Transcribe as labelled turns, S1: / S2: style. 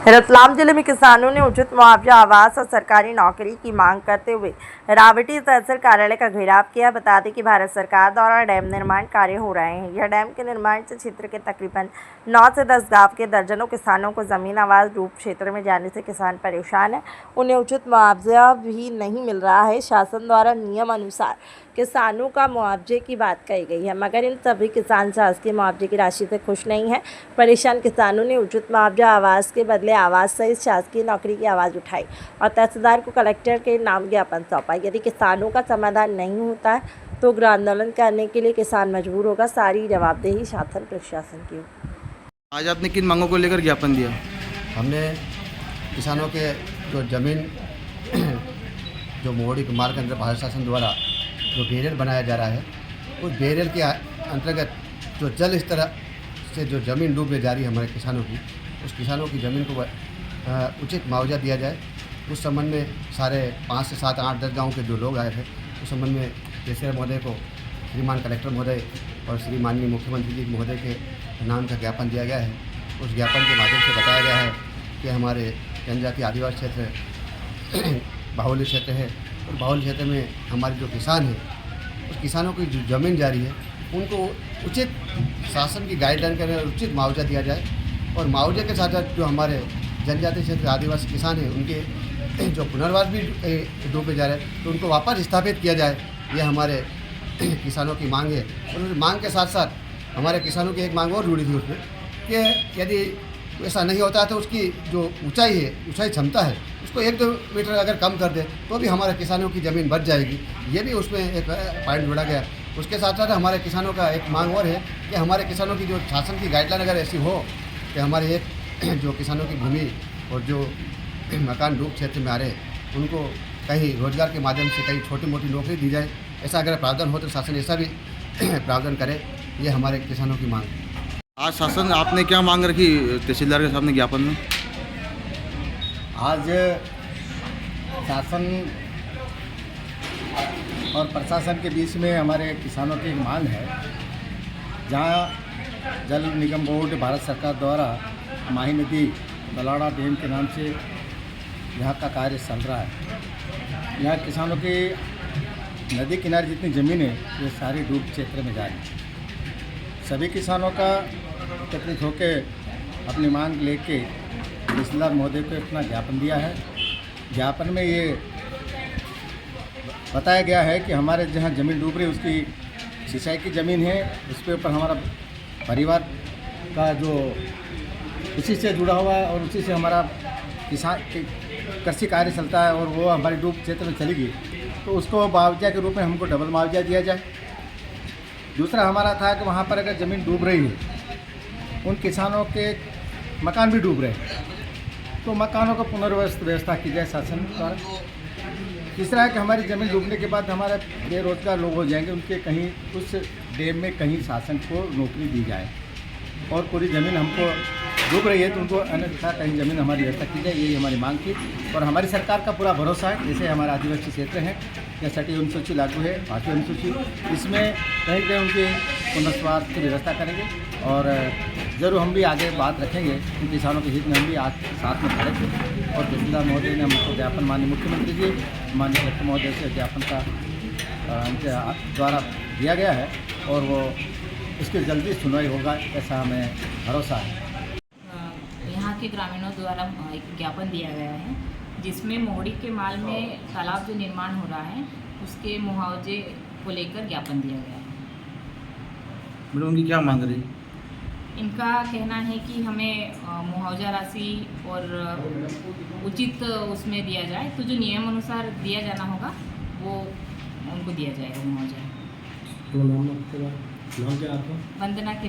S1: रतलाम जिले में किसानों ने उचित मुआवजा, आवास और सरकारी नौकरी की मांग करते हुए रावटी तहसील कार्यालय का घेराव किया। बता दें कि भारत सरकार द्वारा डैम निर्माण कार्य हो रहे हैं। यह डैम के निर्माण से क्षेत्र के तकरीबन 9 से 10 गांव के दर्जनों किसानों को जमीन आवाज डूब क्षेत्र में जाने से किसान परेशान है। उन्हें उचित मुआवजा भी नहीं मिल रहा है। शासन द्वारा नियम अनुसार किसानों का मुआवजे की बात कही गई है, मगर इन सभी किसान शासकीय मुआवजे की राशि से खुश नहीं है। परेशान किसानों ने उचित मुआवजा, आवास के बदले आवास सहित शासकीय नौकरी की आवाज़ उठाई और तहसीलदार को कलेक्टर के नाम ज्ञापन सौंपा। यदि किसानों का समाधान नहीं होता है तो उग्र आंदोलन करने के लिए किसान मजबूर होगा। सारी जवाबदेही शासन प्रशासन की होगी।
S2: आज आपने किन मांगों को लेकर ज्ञापन दिया?
S3: हमने किसानों के जो ज़मीन जो मोहड़ी के मार्ग के अंदर भारत शासन द्वारा जो बैरियर बनाया जा रहा है, उस बैरियर के अंतर्गत जो जल स्तर से जो ज़मीन डूबने जा रही है हमारे किसानों की, उस किसानों की ज़मीन को उचित मुआवजा दिया जाए। उस संबंध में सारे 5 से 7, 8, 10 गाँव के जो लोग आए थे, उस संबंध में तहसीलदार महोदय को श्रीमान कलेक्टर महोदय और श्री माननीय मुख्यमंत्री जी महोदय के नाम का ज्ञापन दिया गया है। उस ज्ञापन के माध्यम से बताया गया है कि हमारे जनजातीय आदिवासी क्षेत्र बाहुल्य क्षेत्र है और बाहुल्य क्षेत्र में हमारे जो किसान हैं, उस किसानों की जो ज़मीन जा रही है उनको उचित शासन की गाइडलाइन के अनुसार उचित मुआवजा दिया जाए और मुआवजे के साथ साथ जो हमारे जनजातीय क्षेत्र आदिवासी किसान हैं उनके जो पुनर्वास भी डूबे जा रहे हैं तो उनको वापस स्थापित किया जाए। ये हमारे किसानों की मांग है। और उस मांग के साथ साथ हमारे किसानों की एक मांग और जुड़ी थी उसमें कि यदि ऐसा नहीं होता है तो उसकी जो ऊंचाई है, ऊंचाई क्षमता है, उसको 1-2 मीटर अगर कम कर दे तो भी हमारे किसानों की ज़मीन बच जाएगी। ये भी उसमें एक पॉइंट जोड़ा गया। उसके साथ साथ हमारे किसानों का एक मांग और है कि हमारे किसानों की जो शासन की गाइडलाइन अगर ऐसी हो कि हमारे एक जो किसानों की भूमि और जो मकान डूब क्षेत्र में आ रहे हैं उनको कहीं रोजगार के माध्यम से कहीं छोटी मोटी नौकरी दी जाए। ऐसा अगर प्रावधान हो तो शासन ऐसा भी प्रावधान करे। ये हमारे किसानों की मांग है।
S2: आज शासन आपने क्या मांग रखी तहसीलदार के सामने ज्ञापन में?
S4: आज शासन और प्रशासन के बीच में हमारे किसानों की एक मांग है, जहां जल निगम बोर्ड भारत सरकार द्वारा माही नदी बलाड़ा डैम के नाम से यहाँ का कार्य चल रहा है। यहाँ किसानों की नदी किनारे जितनी ज़मीन है ये सारी डूब क्षेत्र में जा रही है। सभी किसानों का एकत्रित होकर अपनी मांग लेके तहसीलदार महोदय को अपना ज्ञापन दिया है। ज्ञापन में ये बताया गया है कि हमारे जहाँ ज़मीन डूब रही है उसकी सिंचाई की ज़मीन है, उसके ऊपर हमारा परिवार का जो उसी से जुड़ा हुआ है और उसी से हमारा किसान कृषि कार्य चलता है और वो हमारी डूब क्षेत्र में चली गई तो उसको मुआवजा के रूप में हमको डबल मुआवजा दिया जाए। दूसरा हमारा था कि वहाँ पर अगर ज़मीन डूब रही है, उन किसानों के मकान भी डूब रहे हैं तो मकानों को पुनर्व्यवस्था की जाए शासन द्वारा। तीसरा है कि हमारी ज़मीन डूबने के बाद हमारे बेरोजगार लोग हो जाएंगे, उनके कहीं उस डैम में कहीं शासन को नौकरी दी जाए और पूरी ज़मीन हमको डूब रही है तो उनको अन्यथा कहीं ज़मीन हमारी व्यवस्था की जाए। यही हमारी मांग थी और हमारी सरकार का पूरा भरोसा है। जैसे हमारे आदिवासी क्षेत्र हैं या छठी अनुसूची लागू है, 5वीं अनुसूची, इसमें कहीं कहीं उनके पुनर्वास की व्यवस्था करेंगे और ज़रूर हम भी आगे बात रखेंगे। इन किसानों के हित में हम भी आज साथ में खड़े थे और तहसीलदार महोदय ने हमको ज्ञापन माननीय मुख्यमंत्री जी, माननीय कलेक्टर महोदय से ज्ञापन का उनके द्वारा दिया गया है और वो इसकी जल्दी सुनवाई होगा, ऐसा हमें भरोसा है।
S5: यहाँ के ग्रामीणों द्वारा एक ज्ञापन दिया गया है जिसमें मोहड़ी के माल में तालाब जो निर्माण हो रहा है उसके मुआवजे को लेकर ज्ञापन दिया गया है।
S2: मैडम उनकी क्या मांग रही?
S5: इनका कहना है कि हमें मुआवजा राशि और उचित उसमें दिया जाए, तो जो नियम अनुसार दिया जाना होगा वो उनको दिया जाएगा मुआवजा।
S6: नाम क्या आपका?
S5: वंदना की